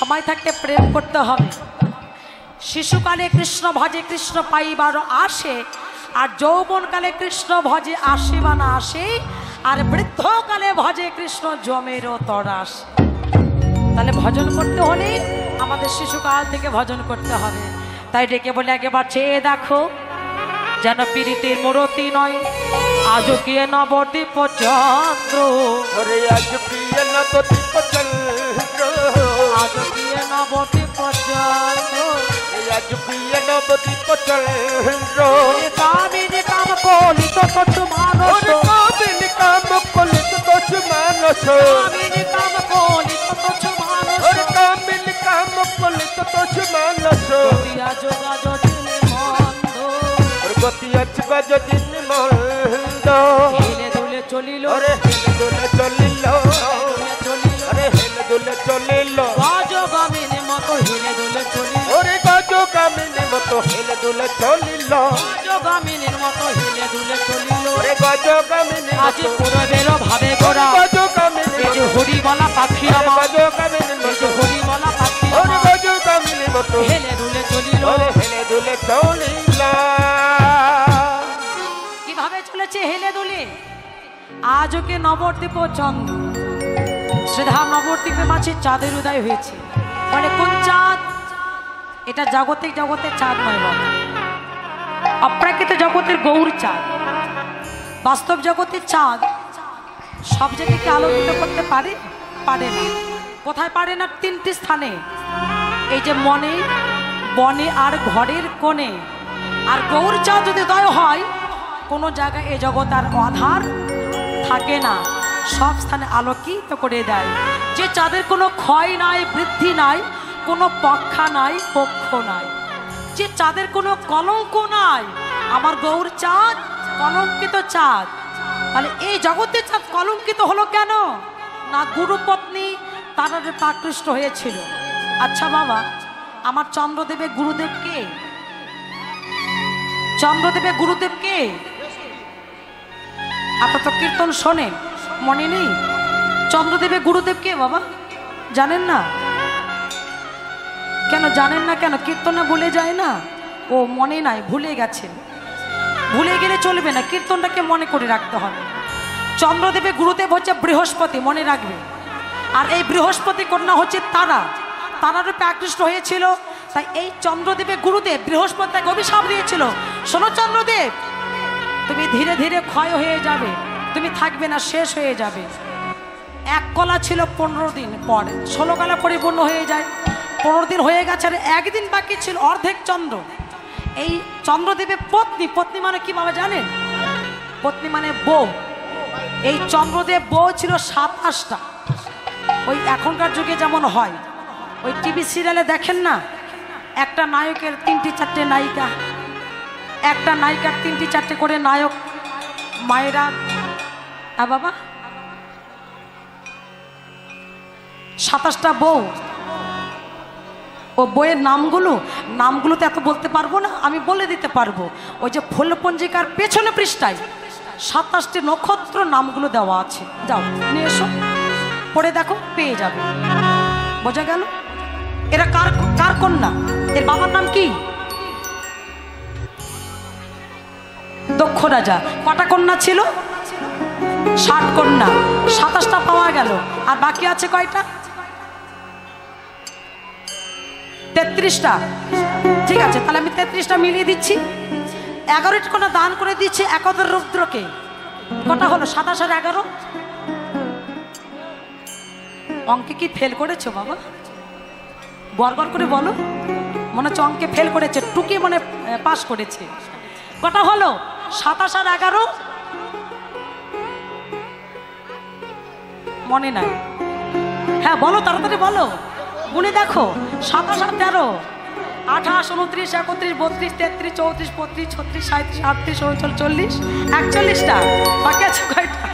সময় থাকতে প্রেম করতে হবে। শিশুকালে কৃষ্ণ ভজে কৃষ্ণ পাইবার আসে, আর যৌবনকালে কৃষ্ণ ভজে আসে বা না আসে, আর বৃদ্ধকালে ভজে কৃষ্ণ জমেরও তরাস। তাহলে ভজন করতে হলে আমাদের শিশুকাল থেকে ভজন করতে হবে। তাই ডেকে বলে একেবার চেয়ে দেখো, যেন পীড়িতের মূরতি নয় আজও কে নবদ্বীপ চন্দ্র, আজও প্রিয় নবদ্বীপ চন্দ্র, আজও কে নবদ্বীপ চন্দ্র, আজও প্রিয় নবদ্বীপ চন্দ্র। কামিনী কাম কলিত তছু মানস, কামিনী কাম কলিত তছু মানস, কামিনী কাম কলিত তছু মানস, কামিনী কাম কলিত তছু মানস। দিয়া যোগা যদিন মন্দ, গতি আছে যদি মন্দ, হেলে দুলে চলিল, ওরে হেলে দুলে চলিল, আরে হেলে দুলে চলিল, গজগামিনী মতো হেলে দুলে চলিল, ওরে গজগামিনী মতো হেলে দুলে চলিল, গজগামিনীর মতো হেলে দুলে চলিল। ওরে গজগামিনী আজ পূরবের ভাবে গোরা, গজগামিনী এই যে হরিমালা পাখি আমার, গজগামিনী এই যে হরিমালা পাখি ওরে আমার, গজগামিনী মতো হেলে দুলে চলিল। ওরে হেলে দুলে চলিল। কিভাবে চলেছে হেলে দুলে? আজ ওকে নবদ্বীপ চন্দ্র, শ্রীধাম নবদ্বীপে মাঝে চাঁদের উদয় হয়েছে। মানে কোন চাঁদ? এটা জাগতিক জগতের চাঁদ নয় বাবা, অপ্রাকৃত জগতের গৌর চাঁদ। বাস্তব জগতের চাঁদ সব জায়গায় কি আলোকিত করতে পারে? পারে না। কোথায় পারে না? তিনটি স্থানে, এই যে মনে, বনে আর ঘরের কোণে। আর গৌর চাঁদ যদি উদয় হয়, কোনো জায়গায় এই জগৎ আর আধার থাকে না, সব স্থানে আলোকিত করে দেয়। যে চাঁদের কোনো ক্ষয় নাই, বৃদ্ধি নাই, কোনো পক্ষা নাই, পক্ষ নাই, যে চাঁদের কোনো কলঙ্ক নাই। আমার গৌর চাঁদ কলঙ্কিত চাঁদ। তাহলে এই জগতের চাঁদ কলঙ্কিত হলো কেন? না গুরুপত্নী তারা আকৃষ্ট হয়েছিল। আচ্ছা বাবা, আমার চন্দ্রদেবের গুরুদেব কে? চন্দ্রদেবের গুরুদেব কে? আপনার তো কীর্তন শোনেন, মনে নেই? চন্দ্রদেবের গুরুদেব কে বাবা? জানেন না? কেন জানেন না? কেন কীর্তনে ভুলে যায় না? ও মনে নাই, ভুলে গেছে। ভুলে গেলে চলবে না, কীর্তনটাকে মনে করে রাখতে হবে। চন্দ্রদেবের গুরুদেব হচ্ছে বৃহস্পতি, মনে রাখবে। আর এই বৃহস্পতি কন্যা হচ্ছে তারা, তারারূপে আকৃষ্ট হয়েছিল। তাই এই চন্দ্রদেবের গুরুদেব বৃহস্পতি তাকে অভিশাপ দিয়েছিল, শোনো চন্দ্রদেব, তুমি ধীরে ধীরে ক্ষয় হয়ে যাবে, তুমি থাকবে না, শেষ হয়ে যাবে। এক কলা ছিল 15 দিন পর 16 কলা পরিপূর্ণ হয়ে যায়। 15 দিন হয়ে গেছে আর একদিন বাকি ছিল, অর্ধেক চন্দ্র। এই চন্দ্রদেবের পত্নী, পত্নী মানে কি বাবা জানেন? পত্নী মানে বউ। এই চন্দ্রদেব বউ ছিল 27টা। ওই এখনকার যুগে যেমন হয়, ওই টিভি সিরিয়ালে দেখেন না, একটা নায়কের 3টে 4টে নায়িকা, একটা নায়িকার 3টে 4টে করে নায়ক, মায়েরা। বাবা 27টা বউ। ও বইয়ের নামগুলো তো এত বলতে পারবো না, আমি বলে দিতে পারবো। ওই যে ফুলপঞ্জিকার পেছনে পৃষ্ঠায় 27টি নক্ষত্র নামগুলো দেওয়া আছে, যাও নিয়ে এসো, পড়ে দেখো, পেয়ে যাবে। বোঝা গেল? এরা কার কার কন্যা? এর বাবার নাম কি? দক্ষ রাজা। কটা কন্যা ছিল? 60 কন্যা। 27টা পাওয়া গেল, আর বাকি আছে কয়টা? 33টা। ঠিক আছে, তাহলে আমি 33টা মিলিয়ে দিচ্ছি। 11টি কন্যা দান করে দিচ্ছি একদর রুদ্রকে। কটা হলো? 27 আর 11। অঙ্কে কি ফেল করেছো বাবা? গড়গড় করে বলো, মনে হচ্ছে অঙ্কে ফেল করেছে, টুকি মনে পাস করেছে। কটা হলো? 27 আর 11। মনে নাই? হ্যাঁ বলো, তাড়াতাড়ি বলো, গুনে দেখো। 27 আর 13, 28, 29, 31, 32, 33, 34, 35, 36, 37, 38, 39, 40, 41টা বাকি আছে। কয়টা?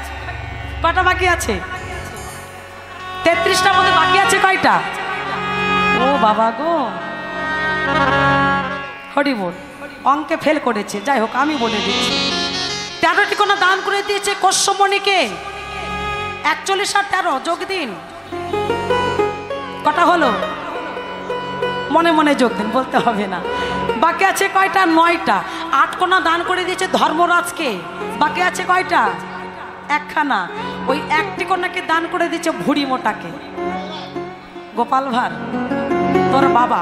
কটা বাকি আছে? 33টার মধ্যে বাকি আছে কয়টা? ও বাবা গো, হরি বল, অঙ্কে ফেল করেছে। যাই হোক, আমি বলে দিচ্ছি। 13টি কোনো দান করে দিয়েছে কশ্যপমণিকে। 41 আর 13 যোগ দিন, কটা হলো? মনে মনে যোগ দিন, বলতে হবে না। বাকি আছে কয়টা? 9টা। 8 কোনা দান করে দিয়েছে ধর্মরাজকে। বাকি আছে কয়টা? 1খানা। ওই 1টি কোনাকে দান করে দিয়েছে ভুড়ি মোটাকে। গোপাল ভাঁড় তোর বাবা,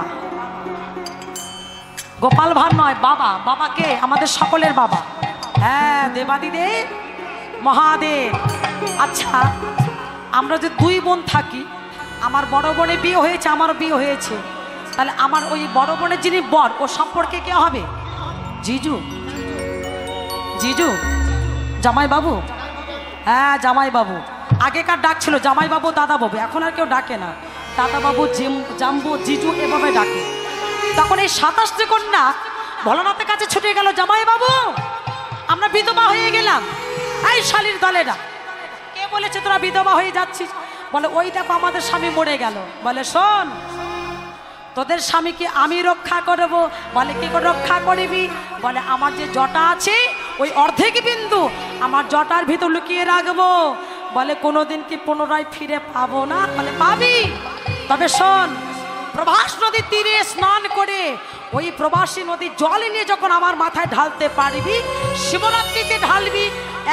গোপাল ভাঁড় নয় বাবা। বাবাকে আমাদের সকলের বাবা, হ্যাঁ, দেবাদিদেব মহাদেব। আচ্ছা, আমরা যে 2 বোন থাকি, আমার বড় বোনের বিয়ে হয়েছে, আমারও বিয়ে হয়েছে, তাহলে আমার ওই বড় বোনের যিনি বর, ও সম্পর্কে কে হবে? জিজু। জিজু, জামাই বাবু। হ্যাঁ, জামাই বাবু। আগেকার ডাক ছিল জামাই বাবু, দাদা বাবু। এখন আর কেউ ডাকে না, দাদা বাবু, জাম্বু, জিজু এভাবে ডাকে। তখন এই 27টি কন্যা ভোলানাথের কাছে ছুটে গেল, জামাই বাবু আমরা বিধবা হয়ে গেলাম। এই শালীর দলেরা, কে বলেছে তোরা বিধবা হয়ে যাচ্ছিস? বলে ওই দেখো আমাদের স্বামী মরে গেল। বলে শোন, তোদের স্বামীকে আমি রক্ষা করব। বলে কি করে রক্ষা করবি? বলে আমার যে জটা আছে ওই অর্ধেক বিন্দু আমার জটার ভিতর লুকিয়ে রাখবো। বলে কোনোদিন কি পুনরায় ফিরে পাবো না? বলে পাবি। তবে শোন, প্রভাস নদীর তীরে স্নান করে ওই প্রবাসী নদীর জল নিয়ে যখন আমার মাথায় ঢালতে পারবি, শিবরাত্রিতে ঢালবি,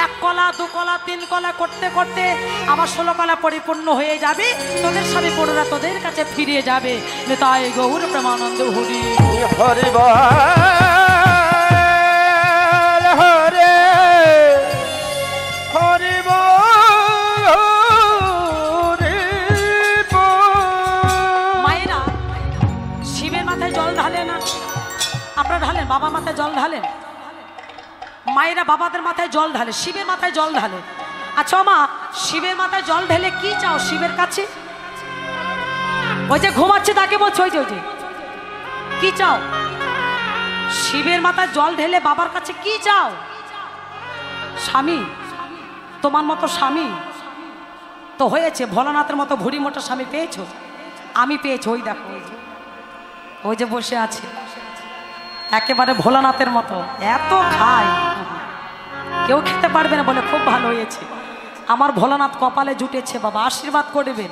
1 কলা 2 কলা 3 কলা করতে করতে আমার 16 কলা পরিপূর্ণ হয়ে যাবে। তোদের স্বামী পুনরা তোদের কাছে ফিরে যাবে। নিতাই গৌর প্রেমানন্দ হরি হরি বল হরে হরি বল হরি বল। মায়েরা শিবের মাথায় জল ঢালে না? আপনারা ঢালেন? বাবা মাথায় জল ঢালেন? মায়েরা বাবাদের মাথায় জল ঢালে, শিবের মাথায় জল ঢালে। আচ্ছা মা, শিবের মাথায় জল ঢেলে কি চাও শিবের কাছে? ওই যে ঘুমাচ্ছে তাকে বলছো, ওই যে কি চাও? শিবের মাথায় জল ঢেলে বাবার কাছে কি চাও? স্বামী, তোমার মতো স্বামী তো হয়েছে, ভোলানাথের মতো ভুড়ি মোটা স্বামী পেয়েছো? আমি পেয়েছি। ওই দেখো, ওই যে বসে আছে, একেবারে ভোলানাথের মতো, এত খায় কেউ খেতে পারবে না। বলে খুব ভালো হয়েছে, আমার ভোলানাথ কপালে জুটেছে। বাবা আশীর্বাদ করবেন,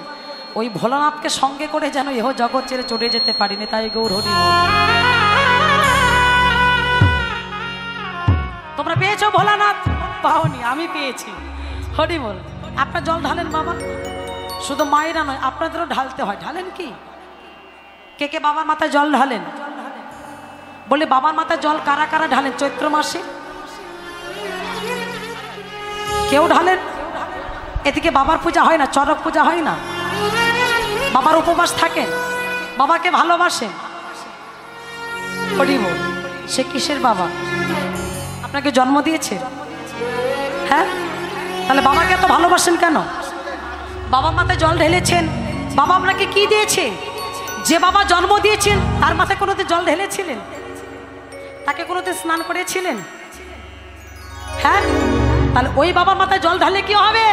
ওই ভোলানাথকে সঙ্গে করে যেন এহ জগৎ ছেড়ে চলে যেতে পারিনি। তাই গৌর হরি বল। তোমরা পেয়েছো ভোলানাথ? পাওনি, আমি পেয়েছি। হরি বল। আপনার জল ঢালেন বাবা, শুধু মায়েরা নয় আপনাদেরও ঢালতে হয়। ঢালেন কি? কে কে বাবার মাথায় জল ঢালেন? বলে বাবার মাথায় জল কারা কারা ঢালেন চৈত্র মাসে? কেউ ঢালেন? এদিকে বাবার পূজা হয় না, চড়ক পূজা হয় না, বাবার উপবাস থাকেন, বাবাকে ভালোবাসেন। হরি বল। সে কিসের বাবা? আপনাকে জন্ম দিয়েছে, হ্যাঁ? তাহলে বাবাকে এত ভালোবাসেন কেন? বাবার মাথায় জল ঢেলেছেন, বাবা আপনাকে কি দিয়েছে? যে বাবা জন্ম দিয়েছেন তার মাথায় কোনোদিন জল ঢেলেছিলেন? তাকে কোনোদিন স্নান করেছিলেন? হ্যাঁ? তাহলে ওই বাবার মাথায় জল ঢালে কি হবে?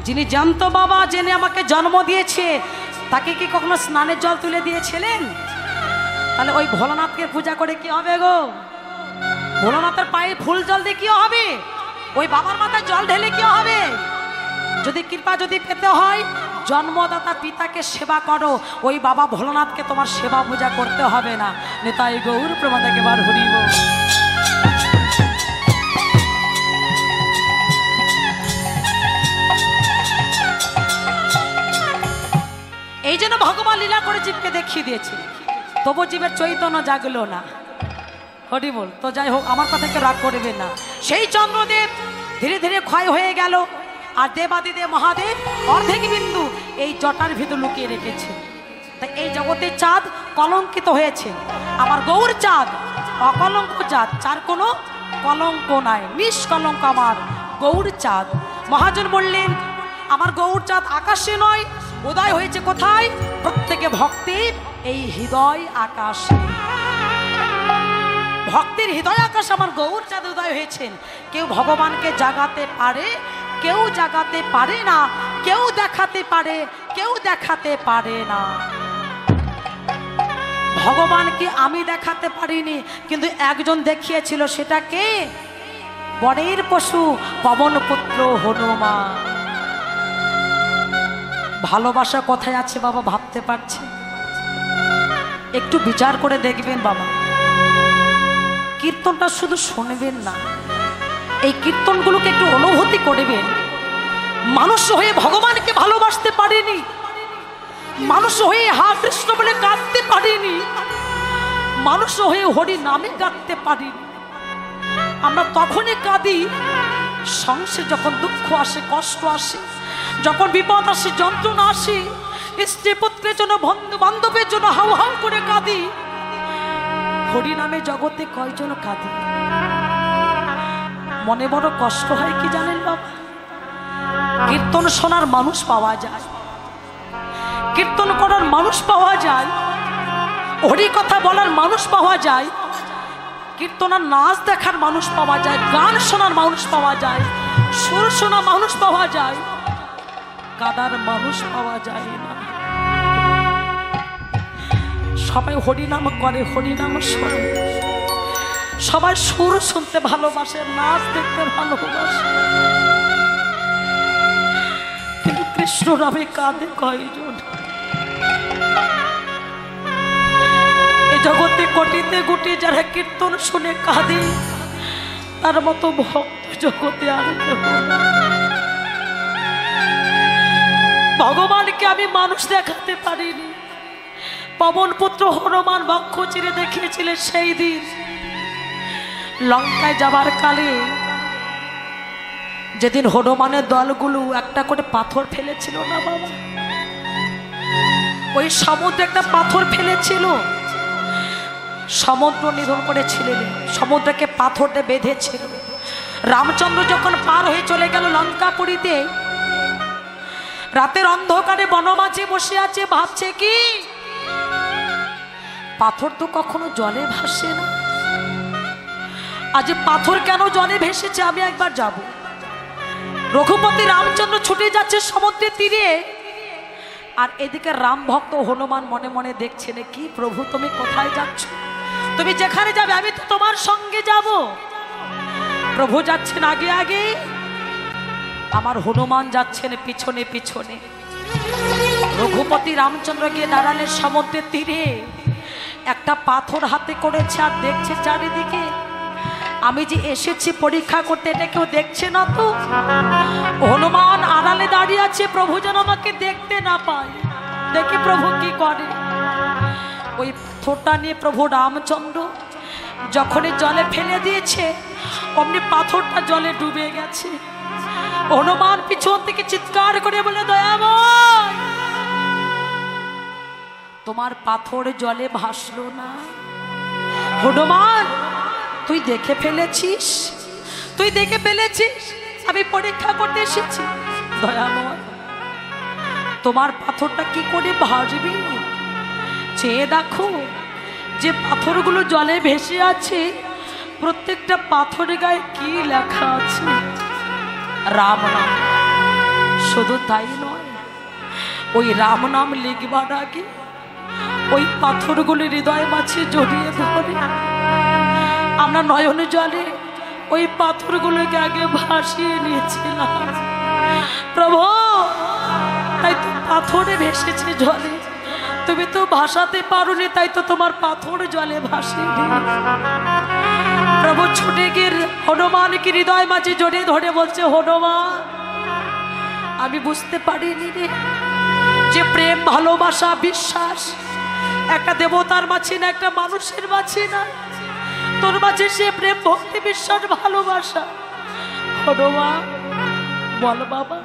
যিনি জ্যান্ত বাবা, জেনে আমাকে জন্ম দিয়েছে, তাকে কি কখনো স্নানের জল তুলে দিয়েছিলেন? তাহলে ওই ভোলানাথকে পূজা করে কি হবে গো? ভোলানাথের পায়ে ফুল জল দিয়ে কি হবে? ওই বাবার মাথায় জল ঢেলে কি হবে? যদি কৃপা যদি পেতে হয়, জন্মদাতা পিতাকে সেবা করো, ওই বাবা ভোলানাথকে তোমার সেবা পূজা করতে হবে না। নিতাই গৌর প্রেমাতে একেবার হরিব। এই জন্য ভগবান লীলা করে জীবকে দেখিয়ে দিয়েছে, তবু জীবের চৈতন্য জাগলো না। হরি বল। তো যাই হোক, আমার কথা কেউ রাগ করবেন না। সেই চন্দ্রদেব ধীরে ধীরে ক্ষয় হয়ে গেল, আর দেবাদিদেব মহাদেব অর্ধেক বিন্দু এই জটার ভিতর লুকিয়ে রেখেছে। তাই এই জগতের চাঁদ কলঙ্কিত হয়েছে। আমার গৌর চাঁদ অকলঙ্ক চাঁদ, যার কোনো কলঙ্ক নাই, নিষ্কলঙ্ক আমার গৌর চাঁদ। মহাজন বললেন আমার গৌর চাঁদ আকাশে নয়, উদয় হয়েছে কোথায়? প্রত্যেকে ভক্তির এই হৃদয় আকাশে। ভক্তির হৃদয় আকাশ আমার গৌর চাঁদ উদয় হয়েছেন। কেউ ভগবানকে জাগাতে পারে, কেউ জাগাতে পারে না, কেউ দেখাতে পারে, কেউ দেখাতে পারে না। ভগবানকে আমি দেখাতে পারিনি, কিন্তু একজন দেখিয়েছিল। সেটা কে? বনের পশু পবন পুত্র হনুমান। ভালোবাসা কোথায় আছে বাবা ভাবতে পারছে? একটু বিচার করে দেখবেন বাবা, কীর্তনটা শুধু শুনবেন না, এই কীর্তনগুলোকে একটু অনুভূতি করবেন। মানুষ হয়ে ভগবানকে ভালোবাসতে পারেনি, মানুষ হয়ে হা কৃষ্ণ বলে কাঁদতে পারিনি, মানুষ হয়ে হরি নামে কাঁদতে পারিনি। আমরা তখনই কাঁদি সংসারে যখন দুঃখ আসে, কষ্ট আসে, যখন বিপদ আসে, যন্ত্রণা আসে, স্ত্রী পুত্রের জন্য, বন্ধু বান্ধবের জন্য হাউ হাউ করে কাঁদি। হরি নামে জগতে কয়জন কাঁদি? মনে বড় কষ্ট হয় কি জানেন বাবা? কীর্তন শোনার মানুষ পাওয়া যায়, কীর্তন করার মানুষ পাওয়া যায়, হরি কথা বলার মানুষ পাওয়া যায়, কীর্তনার নাচ দেখার মানুষ পাওয়া যায়, গান শোনার মানুষ পাওয়া যায়, সুর শোনা মানুষ পাওয়া যায়, কাদার মানুষ পাওয়া যায় না। সবাই হরিনাম করে, হরিনাম শোনে, সবাই সুর শুনতে ভালোবাসে, নাচ দেখতে ভালোবাসে, কিন্তু কৃষ্ণ নামে কাঁদে কয়জন? এই জগতে কোটিতে কোটি যারা কীর্তন শুনে কাঁদে, তার মতো ভক্ত জগতে আর কেউ না। ভগবানকে আমি মানুষ দেখাতে পারিনি। পবন পুত্র হনুমান বক্ষ চিরে দেখিয়েছিলেন সেই দিন লঙ্কায় যাবার কালে, যেদিন হনুমানের দলগুলো একটা করে পাথর ফেলেছিল না বাবা, ওই সমুদ্রে একটা পাথর ফেলেছিল, সমুদ্র নিধন করেছিলেন, সমুদ্রকে পাথর দিয়ে বেঁধেছিল। রামচন্দ্র যখন পার হয়ে চলে গেল লঙ্কাপুরীতে, রাতের অন্ধকারে বনমাঝে বসে আছে, ভাবছে কি পাথর তো কখনো জলে ভাসে না, আজ পাথর কেন জলে ভেসেছে, আমি একবার যাব। রঘুপতি রামচন্দ্র ছুটে যাচ্ছে সমুদ্রের তীরে, আর এদিকে রাম ভক্ত হনুমান মনে মনে দেখছেন, কি প্রভু তুমি কোথায় যাচ্ছ? তুমি যেখানে যাবে আমি তো তোমার সঙ্গে যাব। প্রভু যাচ্ছেন আগে আগে, আমার হনুমান যাচ্ছেন পিছনে পিছনে। রঘুপতি রামচন্দ্র গিয়ে দাঁড়ালেন সমুদ্রের তীরে, একটা পাথর হাতে করেছে আর দেখছে চারিদিকে, আমি যে এসেছি পরীক্ষা করতে, এটা কেউ দেখছে না তো? হনুমান আড়ালে দাঁড়িয়ে আছে, প্রভু যেন আমাকে দেখতে না পায়। দেখি প্রভু কি করে। ওই পাথরটা নিয়ে প্রভু রামচন্দ্র যখনই জলে ফেলে দিয়েছে, অমনি পাথরটা জলে ডুবে গেছে। হনুমান পিছন থেকে চিৎকার করে বলে, দয়াময়, তোমার পাথর জলে ভাসলো না? হনুমান, তুই দেখে ফেলেছিস, তুই দেখে ফেলেছিস, আমি পরীক্ষা করতে এসেছি। দয়াময়, তোমার পাথরটা কি করে ভাসবে? চেয়ে দেখো, যে পাথরগুলো জলে ভেসে আছে, প্রত্যেকটা পাথরের গায়ে কি লেখা আছে? রাম নাম। শুধু তাই নয়, ওই রাম নাম লিখবার আগে ওই পাথরগুলি হৃদয় মাঝে জড়িয়ে ধরে আমরা নয়নে জলে ওই পাথরগুলোকে আগে ভাসিয়ে নিয়েছিলাম। প্রভু, তাই তো পাথরে ভেসেছে জলে, তুমি তো ভাসাতে পারোনি, তাই তো তোমার পাথর জলে ভাসিয়ে দিল। প্রভু ছুটে গিয়ে হনুমানকে হৃদয় মাঝে জড়িয়ে ধরে বলছে, হনুমান, আমি বুঝতে পারিনি রে, যে প্রেম, ভালোবাসা, বিশ্বাস একটা দেবতার মাঝে না, একটা মানুষের মাঝে না, তোর মাঝে সে প্রেম, ভক্তি, বিশ্বাস, ভালোবাসা। হনুমান, বল বাবা,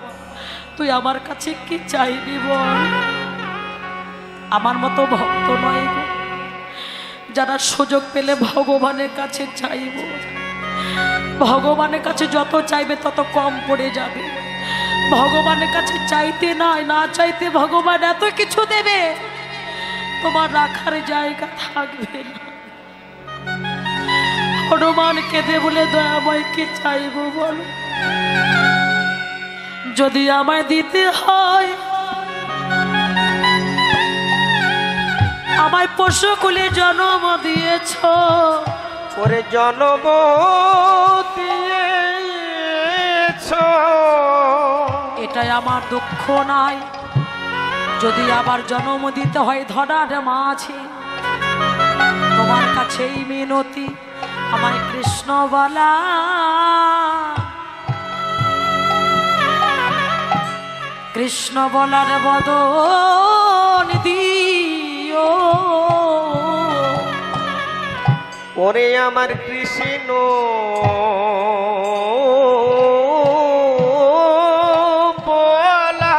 তুই আমার কাছে কি চাইবি বল? আমার মতো ভক্ত নয় গো, যারা সুযোগ পেলে ভগবানের কাছে চাইব। ভগবানের কাছে যত চাইবে তত কম পড়ে যাবে। ভগবানের কাছে চাইতে নয়, না চাইতে ভগবান এত কিছু দেবে, তোমার রাখার জায়গা থাকবে না। হনুমান কেঁদে বলে, দয়াময়, কি চাইব বল? যদি আমায় দিতে হয়, আমায় পশু কুলে জন্ম দিয়েছ, ওরে জন্ম দিয়েছ, এটাই আমার দুঃখ নাই। যদি আবার জন্ম দিতে হয় ধরার মাঝে, তোমার কাছেই মিনতি আমায় কৃষ্ণ বলা, কৃষ্ণ বলার বদন দিও। ওরে আমার কৃষ্ণ বলা,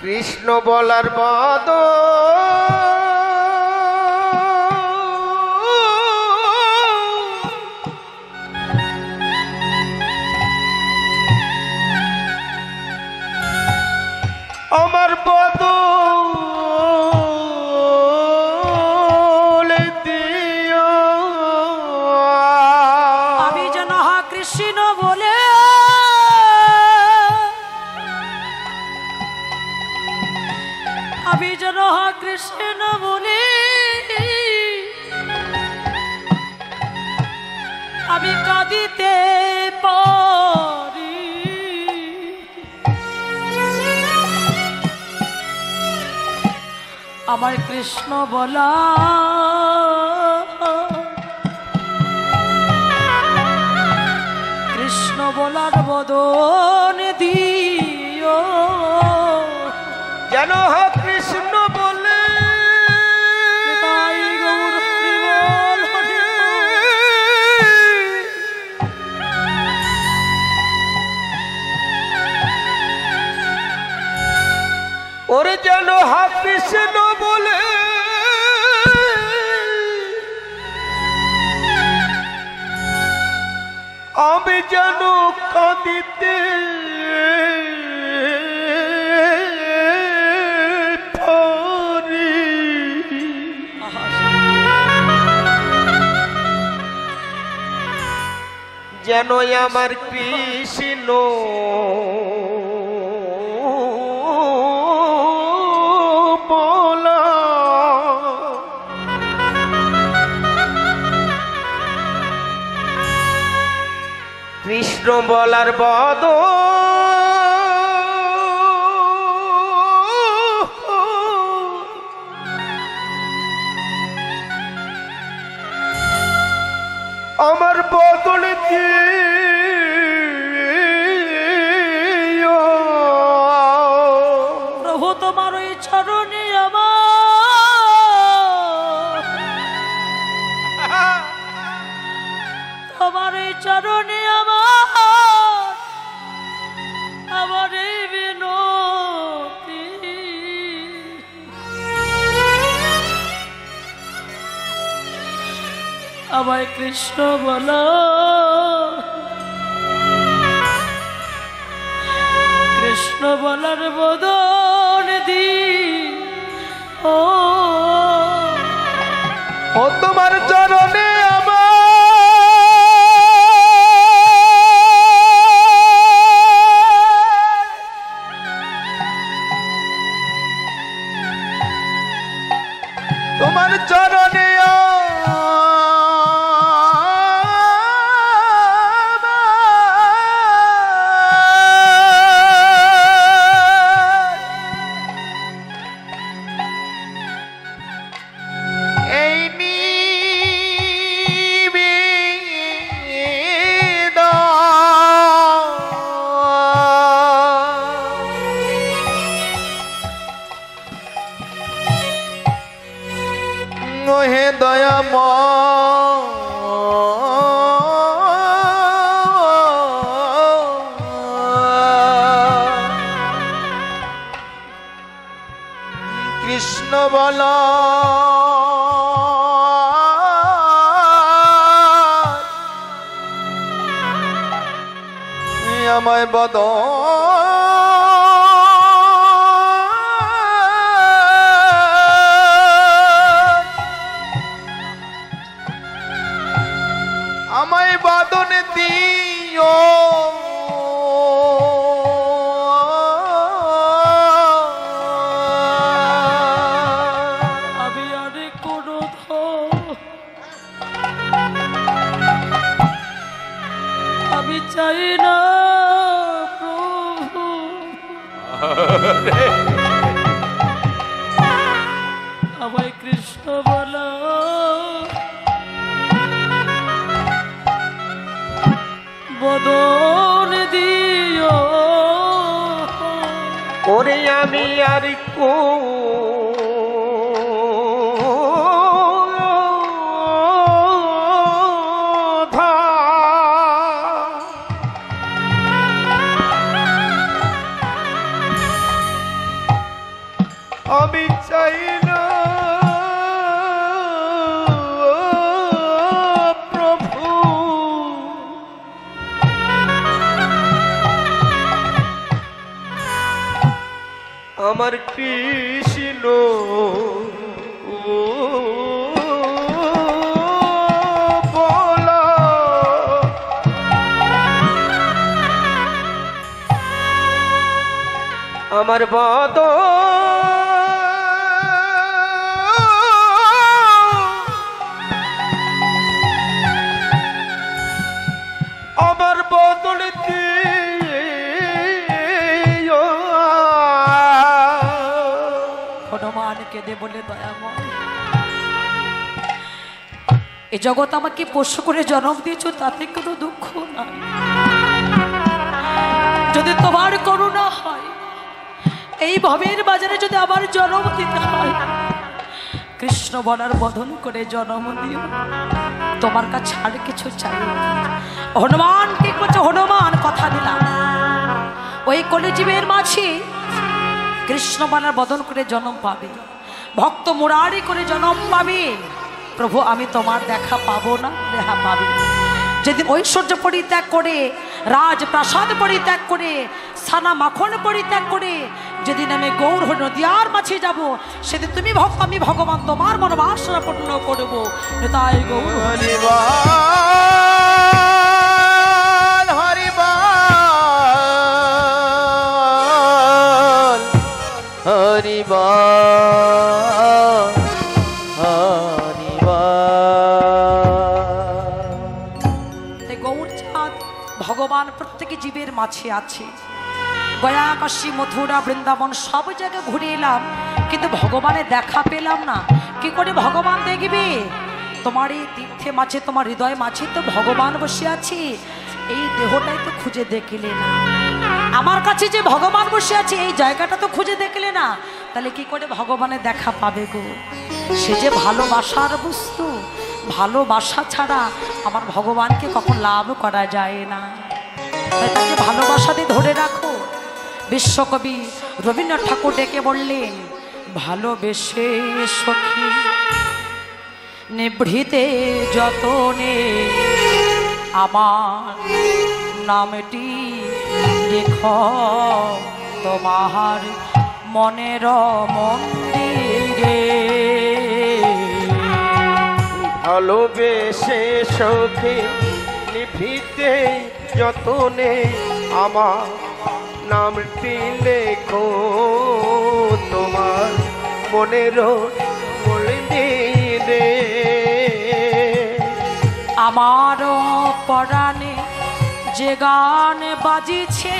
কৃষ্ণ বলার আমার বদল দিও। আমি যেন হা কৃষ্ণ বলে আমি যেন হা কৃষ্ণ বলে আমি কাঁদিতে পারি। আমার কৃষ্ণ বলা, কৃষ্ণ বলার বদন দিও। যেন কৃষ্ণ বলে তাই গৌর হরিবল হরিবল। ওরে যেন কৃষ্ণ বলে আমি যেন কাঁদিতে পারি। যেন আমার কৃষ্ণ বলা, কৃষ্ণ বলার আমার বদল দিও। প্রভু তোমার ওই চরণে আমার, তোমার এই চরণে আমার এই বিনতি। আমায় কৃষ্ণ বলো, কৃষ্ণ বলার বদন দি। ও তোমার চরণে তোমার চরণে এই হে দয়াময় কৃষ্ণ বলা, আমায় আমায় বাদনে দিও। আমি আরে কোনো আমি চাই না ওরে আমি আর আমি চাই না প্রভু আমার কৃষ্ণ বলো আমার বদ আমার বদল হনুমানকে দে বলে দয়াময়, এ জগৎ আমাকে পোষ্য করে জন্ম দিয়েছ, তাতে কোনো দুঃখ নাই। যদি তোমার করুণা হয়, এই ভবের বাজারে যদি আমার জন্ম দিতে হয়, কৃষ্ণ বলার বদন করে জন্ম দিও, তোমার কাছে আর কিছু চাই না। হনুমান কি করছে? হনুমান কথা দিলাম, ওই কলিজীবের মাঝে কৃষ্ণ বলার বদন করে জন্ম পাবে, ভক্ত মুরারি করে জন্ম পাবে। প্রভু আমি তোমার দেখা পাবো না? দেখা পাবে। যেদিন ঐশ্বর্য পরিত্যাগ করে, রাজপ্রাসাদ পরিত্যাগ করে, সানা মাখন পরিত্যাগ করে যেদিন আমি গৌর নদিয়ার মাঝে যাব, সেদিন তুমি ভক্ত আমি ভগবান তোমার মনোবাসনা পূর্ণ করবো। তাই গৌর হরিবল হরিবল হরিবল হরিবল। গৌর চাঁদ ভগবান প্রত্যেকে জীবের মাঝে আছে। গয়া, কাশী, মথুরা, বৃন্দাবন সব জায়গায় ঘুরে এলাম, কিন্তু ভগবানের দেখা পেলাম না। কি করে ভগবান দেখবে? তোমার এই তীর্থে মাঝে, তোমার হৃদয় মাঝে তো ভগবান বসে আছে, এই দেহটাই তো খুঁজে দেখলে না। আমার কাছে যে ভগবান বসে আছে, এই জায়গাটা তো খুঁজে দেখলে না, তাহলে কি করে ভগবানের দেখা পাবে গো? সে যে ভালোবাসার বস্তু, ভালোবাসা ছাড়া আমার ভগবানকে কখন লাভ করা যায় না। তাই তাকে ভালোবাসা দিয়ে ধরে রাখো। বিশ্বকবি রবীন্দ্রনাথ ঠাকুর ডেকে বললেন, ভালোবেসে সখী নিভৃতে যতনে আমার নামটি লেখ তোমার মনের মন্দিরে। ভালোবেসে সখী নিভৃতে যতনে আমার নামটি লেখো তোমার মনের মন্দিরে। আমার পরাণে যে গান বাজিছে,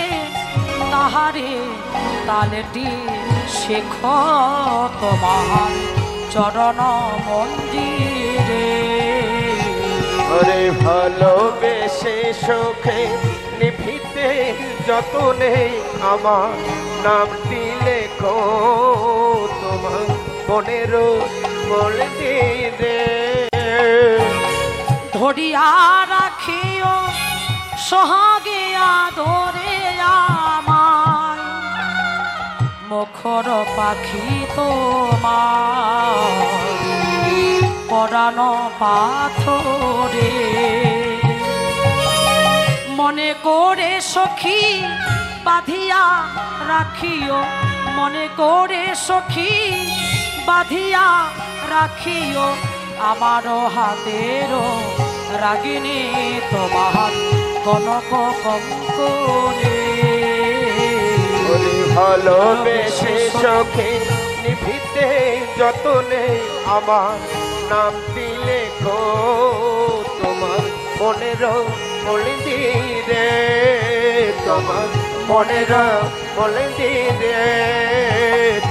তাহারে তালেটি শেখ তোমার চরণ মন্দিরে। ওরে ভালোবেসে সখে নিভৃতে যতনে আমার নামটি লেখো তোমার মনের মন্দিরে। ধরিয়া রাখিও সোহাগে আদরে আমার মুখর পাখি তোমার পরাণ পাথরে। মনে করে সখী বাঁধিয়া রাখিও, মনে করে সখী বাঁধিয়া রাখিও আমার হাতেরও রাগিনী তোমার কনক কঙ্কনে। ভালোবেসে সখে নিভৃতে যতনে আমার নামটি লেখো তোমার মনের মন্দিরে। তোমার মনের মন্দিরে,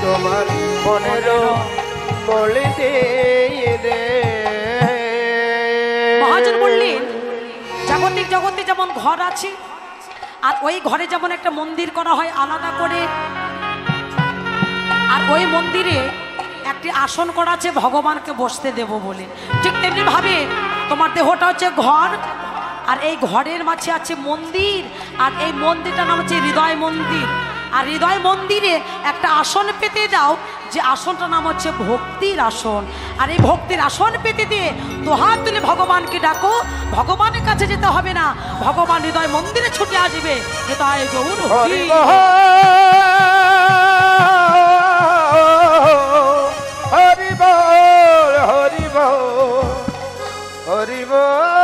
তোমার মনের মন্দিরে। মহাজন বললেন, জাগতিক জগতে যেমন ঘর আছে, আর ওই ঘরে যেমন একটা মন্দির করা হয় আলাদা করে, আর ওই মন্দিরে একটি আসন করা আছে ভগবানকে বসতে দেব বলে। ঠিক তেমনি ভাবে তোমার দেহটা হচ্ছে ঘর, আর এই ঘরের মাঝে আছে মন্দির, আর এই মন্দিরটার নাম হচ্ছে হৃদয় মন্দির। আর হৃদয় মন্দিরে একটা আসন পেতে দাও, যে আসনটার নাম হচ্ছে ভক্তির আসন। আর এই ভক্তির আসন পেতে দিয়ে দুহাত তুলে ভগবানকে ডাকো। ভগবানের কাছে যেতে হবে না, ভগবান হৃদয় মন্দিরে ছুটে আসবে। হৃদয় গৌর হরি। হরি বল হরি বল হরি বল হরি বল